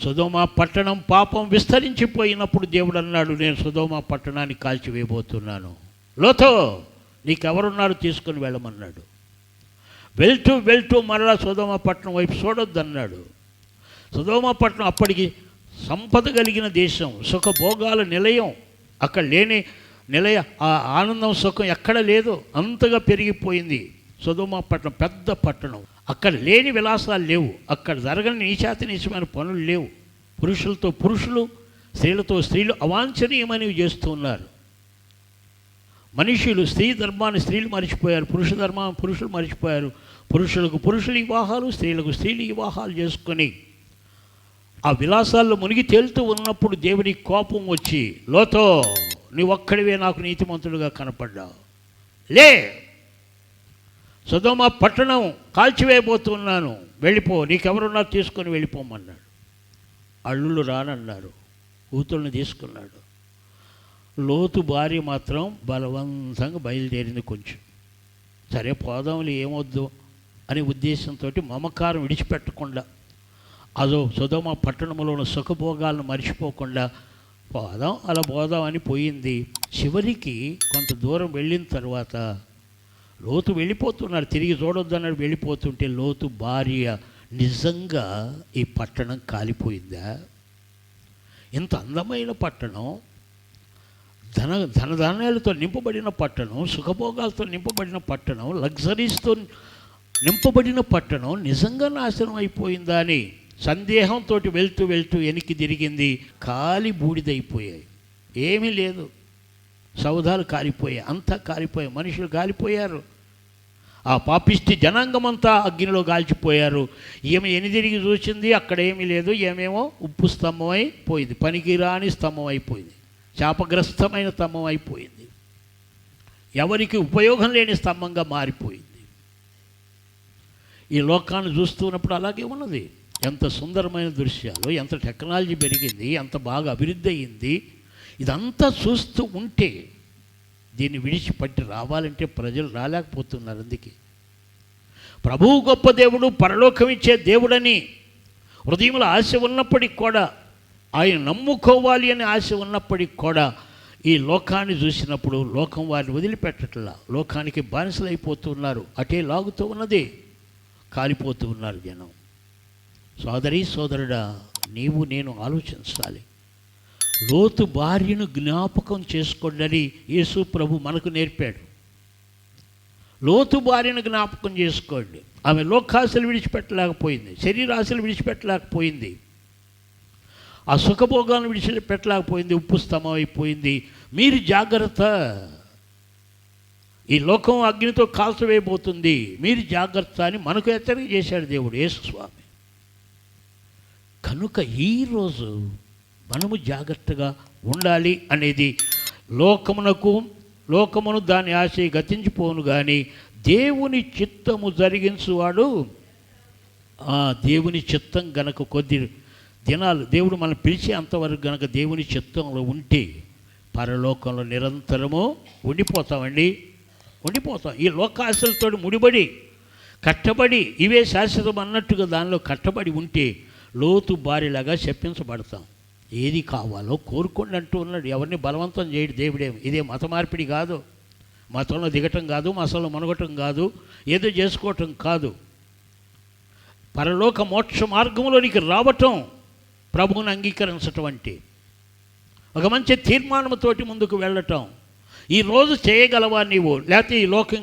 సొదొమ పట్టణం పాపం విస్తరించిపోయినప్పుడు దేవుడు అన్నాడు, నేను సొదొమ పట్టణాన్ని కాల్చివేయబోతున్నాను. లోతో నీకెవరున్నారు తీసుకుని వెళ్ళమన్నాడు. వెళ్తూ వెళ్తూ మరలా సొదొమ పట్టణం వైపు చూడొద్దన్నాడు. సొదొమ పట్టణం అప్పటికి సంపద కలిగిన దేశం, సుఖభోగాల నిలయం. అక్కడ లేని నిలయ ఆ ఆనందం సుఖం ఎక్కడ లేదు, అంతగా పెరిగిపోయింది. సొదొమ పట్టణం పెద్ద పట్టణం. అక్కడ లేని విలాసాలు లేవు, అక్కడ జరగని నీచాతి నీచమైన పనులు లేవు. పురుషులతో పురుషులు, స్త్రీలతో స్త్రీలు అవాంఛనీయమనివి చేస్తూ ఉన్నారు. మనుషులు స్త్రీ ధర్మాన్ని స్త్రీలు మర్చిపోయారు, పురుష ధర్మాన్ని పురుషులు మర్చిపోయారు. పురుషులకు పురుషులు వివాహాలు, స్త్రీలకు స్త్రీలు వివాహాలు చేసుకొని ఆ విలాసాల్లో మునిగి తేలుతూ ఉన్నప్పుడు దేవుడి కోపం వచ్చి, లోతో నీవొక్కడివే నాకు నీతిమంతుడుగా కనపడ్డావు, లే, సొదొమ పట్టణం కాల్చివేయబోతున్నాను, వెళ్ళిపో, నీకెవరున్నా తీసుకొని వెళ్ళిపోమన్నాడు. అల్లుళ్ళు రానన్నారు, కూతుళ్ళని తీసుకున్నాడు. లోతు భార్య మాత్రం బలవంతంగా బయలుదేరింది. కొంచెం సరే పోదాంలే, ఏమొద్దు అనే ఉద్దేశంతో మమకారం విడిచిపెట్టకుండా, అదో సొదొమ పట్టణంలో ఉన్న సుఖభోగాలను మర్చిపోకుండా పోదాం అలా పోదాం అని పోయింది. చివరికి కొంత దూరం వెళ్ళిన తర్వాత లోతు వెళ్ళిపోతున్నారు, తిరిగి చూడొద్దన్నాడు. వెళ్ళిపోతుంటే లోతు భార్య, నిజంగా ఈ పట్టణం కాలిపోయిందా? ఇంత అందమైన పట్టణం, ధనధాన్యాలతో నింపబడిన పట్టణం, సుఖభోగాలతో నింపబడిన పట్టణం, లగ్జరీస్తో నింపబడిన పట్టణం నిజంగా నాశనం అయిపోయిందా అని సందేహంతో వెళ్తూ వెళ్తూ వెనక్కి తిరిగింది. కాలి బూడిదైపోయాయి, ఏమీ లేదు. సౌధాలు కాలిపోయాయి, అంతా కాలిపోయాయి, మనుషులు కాలిపోయారు. ఆ పాపిష్టి జనాంగమంతా అగ్నిలో కాల్చిపోయారు. ఈమె ఎనిదిరిగి చూసింది, అక్కడ ఏమీ లేదు. ఏమేమో ఉప్పు స్తంభం అయిపోయింది, పనికిరాని స్తంభం అయిపోయింది, శాపగ్రస్తమైన స్తంభం అయిపోయింది, ఎవరికి ఉపయోగం లేని స్తంభంగా మారిపోయింది. ఈ లోకాన్ని చూస్తున్నప్పుడు అలాగే ఉన్నది. ఎంత సుందరమైన దృశ్యాలు, ఎంత టెక్నాలజీ పెరిగింది, ఎంత బాగా అభివృద్ధి అయ్యింది. ఇదంతా చూస్తూ ఉంటే దీన్ని విడిచిపట్టి రావాలంటే ప్రజలు రాలేకపోతున్నారు. అందుకే ప్రభువు గొప్ప దేవుడు, పరలోకం ఇచ్చే దేవుడని హృదయంలో ఆశ ఉన్నప్పటికి కూడా, ఆయన నమ్ముకోవాలి అనే ఆశ ఉన్నప్పటికి కూడా, ఈ లోకాన్ని చూసినప్పుడు లోకం వారిని వదిలిపెట్టట్లా, లోకానికి బానిసలు అయిపోతున్నారు. అటే లాగుతూ ఉన్నది, కాలిపోతూ ఉన్నారు జనం. సోదరీ సోదరుడా, నీవు నేను ఆలోచించాలి. లోతు భార్యను జ్ఞాపకం చేసుకోండి యేసు ప్రభు మనకు నేర్పాడు. లోతు భార్యను జ్ఞాపకం చేసుకోండి. ఆమె లోకాశలు విడిచిపెట్టలేకపోయింది, శరీరాశలు విడిచిపెట్టలేకపోయింది, ఆ సుఖభోగాలను విడిచిపెట్టలేకపోయింది, ఉప్పు స్తంభం అయిపోయింది. మీరు జాగ్రత్త, ఈ లోకం అగ్నితో కాల్చవేయబోతుంది, మీరు జాగ్రత్త అని మనకు హెచ్చరిక చేశాడు దేవుడు యేసు స్వామి. కనుక ఈరోజు మనము జాగ్రత్తగా ఉండాలి అనేది, లోకమును దాని ఆశ గతించిపోను కానీ దేవుని చిత్తము జరిగించువాడు, దేవుని చిత్తం గనక కొద్ది దినాలు దేవుడు మనం పిలిచే అంతవరకు గనక దేవుని చిత్తంలో ఉంటే పరలోకంలో నిరంతరము ఉండిపోతాం. ఈ లోకాశలతో ముడిబడి కట్టబడి ఇవే శాశ్వతం అన్నట్టుగా దానిలో కట్టబడి ఉంటే లోతు భార్యలాగా చెప్పించబడతాం. ఏది కావాలో కోరుకోండి అంటూ ఉన్నాడు. ఎవరిని బలవంతం చేయడు దేవుడేమి. ఇదే మత మార్పిడి కాదు, మతంలో దిగటం కాదు, మతంలో మునగటం కాదు, ఏదో చేసుకోవటం కాదు. పరలోక మోక్ష మార్గంలోనికి రావటం, ప్రభువుని అంగీకరించటం అంటే ఒక మంచి తీర్మానంతోటి ముందుకు వెళ్ళటం. ఈరోజు చేయగలవా నీవు? లేకపోతే ఈ లోకం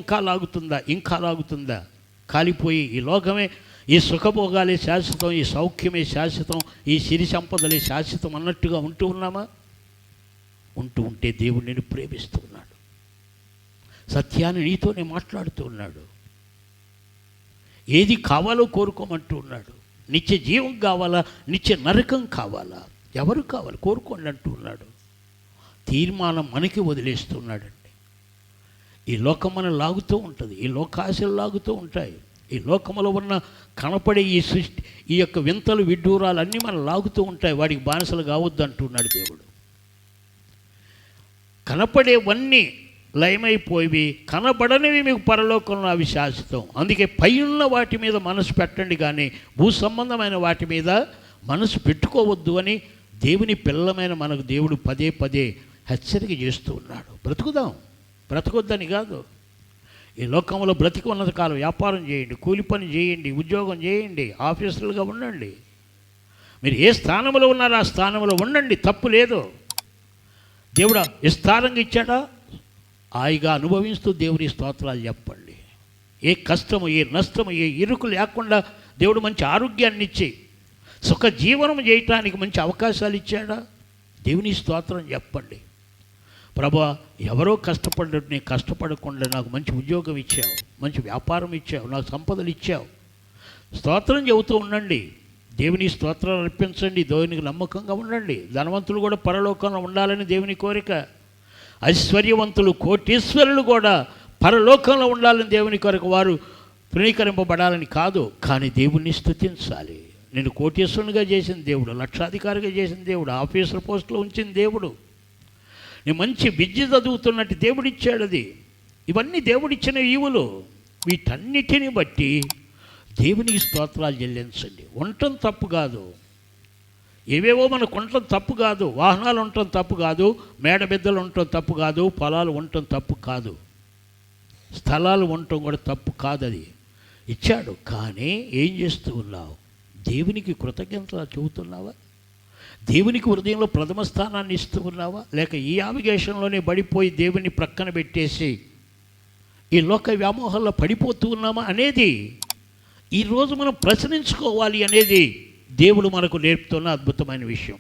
ఇంకా లాగుతుందా? కాలిపోయి ఈ లోకమే, ఈ సుఖభోగాలే శాశ్వతం, ఈ సౌఖ్యమే శాశ్వతం, ఈ సిరి సంపదలే శాశ్వతం అన్నట్టుగా ఉంటూ ఉన్నామా? ఉంటే దేవుడు నేను ప్రేమిస్తూ ఉన్నాడు, సత్యాన్ని నీతోనే మాట్లాడుతూ ఉన్నాడు. ఏది కావాలో కోరుకోమంటూ ఉన్నాడు. నిత్య జీవం కావాలా, నిత్య నరకం కావాలా, ఎవరు కావాలి కోరుకోండి అంటూ ఉన్నాడు. తీర్మానం మనకి వదిలేస్తున్నాడండి. ఈ లోకం మనం లాగుతూ ఉంటుంది, ఈ లోకాశలు లాగుతూ ఉంటాయి. ఈ లోకంలో ఉన్న కనపడే ఈ సృష్టి, ఈ యొక్క వింతలు విడ్డూరాలు అన్నీ మనం లాగుతూ ఉంటాయి. వాడికి బానిసలు కావద్దు అంటున్నాడు దేవుడు. కనపడేవన్నీ లయమైపోయి, కనబడనివి మీకు పరలోకంలో అవి శాశ్వతం. అందుకే పైన వాటి మీద మనసు పెట్టండి కానీ భూ సంబంధమైన వాటి మీద మనసు పెట్టుకోవద్దు అని దేవుని పిల్లమైన మనకు దేవుడు పదే పదే హెచ్చరిక చేస్తూ ఉన్నాడు. బ్రతకొద్దని కాదు. ఈ లోకంలో బ్రతికి ఉన్నంత కాలం వ్యాపారం చేయండి, కూలి పని చేయండి, ఉద్యోగం చేయండి, ఆఫీసర్లుగా ఉండండి. మీరు ఏ స్థానంలో ఉన్నారో ఆ స్థానంలో ఉండండి, తప్పు లేదు. దేవుడు విస్తారంగా ఇచ్చాడా, హాయిగా అనుభవిస్తూ దేవుని స్తోత్రాలు చెప్పండి. ఏ కష్టము, ఏ నష్టము, ఏ ఇరుకు లేకుండా దేవుడు మంచి ఆరోగ్యాన్ని ఇచ్చి సుఖ జీవనం చేయటానికి మంచి అవకాశాలు ఇచ్చాడా, దేవుని స్తోత్రం చెప్పండి. ప్రభువా, ఎవరో కష్టపడ్డట్టు నేను కష్టపడకుండా నాకు మంచి ఉద్యోగం ఇచ్చావు, మంచి వ్యాపారం ఇచ్చావు, నాకు సంపదలు ఇచ్చావు. స్తోత్రం చెబుతూ ఉండండి, దేవుని స్తోత్రాలు అర్పించండి, దేవునికి నమ్మకంగా ఉండండి. ధనవంతులు కూడా పరలోకంలో ఉండాలని దేవుని కోరిక. ఐశ్వర్యవంతులు, కోటీశ్వరులు కూడా పరలోకంలో ఉండాలని దేవుని కోరిక. వారు తృణీకరింపబడాలని కాదు, కానీ దేవుణ్ణి స్తుతించాలి. నేను కోటీశ్వరునిగా చేసిన దేవుడు, లక్షాధికారిగా చేసిన దేవుడు, ఆఫీసర్ పోస్టులో ఉంచిన దేవుడు, నేను మంచి విద్య చదువుతున్నట్టు దేవుడిచ్చాడు. అది ఇవన్నీ దేవుడిచ్చిన ఈవులు. వీటన్నిటిని బట్టి దేవునికి స్తోత్రాలు చెల్లించండి. ఉండటం తప్పు కాదు, ఏవేవో మనకు ఉండటం తప్పు కాదు, వాహనాలు ఉండటం తప్పు కాదు, మేడబెద్దలు ఉండటం తప్పు కాదు, పొలాలు ఉండటం తప్పు కాదు, స్థలాలు ఉండటం కూడా తప్పు కాదు. అది ఇచ్చాడు. కానీ ఏం చేస్తూ ఉన్నావు? దేవునికి కృతజ్ఞత చెబుతున్నావా? దేవునికి హృదయంలో ప్రథమ స్థానాన్ని ఇస్తూ ఉన్నావా? లేక ఈ ఆవిగేషన్లోనే పడిపోయి దేవుని ప్రక్కన పెట్టేసి ఈ లోక వ్యామోహాల్లో పడిపోతూ ఉన్నామా అనేది ఈరోజు మనం ప్రశ్నించుకోవాలి అనేది దేవుడు మనకు నేర్పుతున్న అద్భుతమైన విషయం.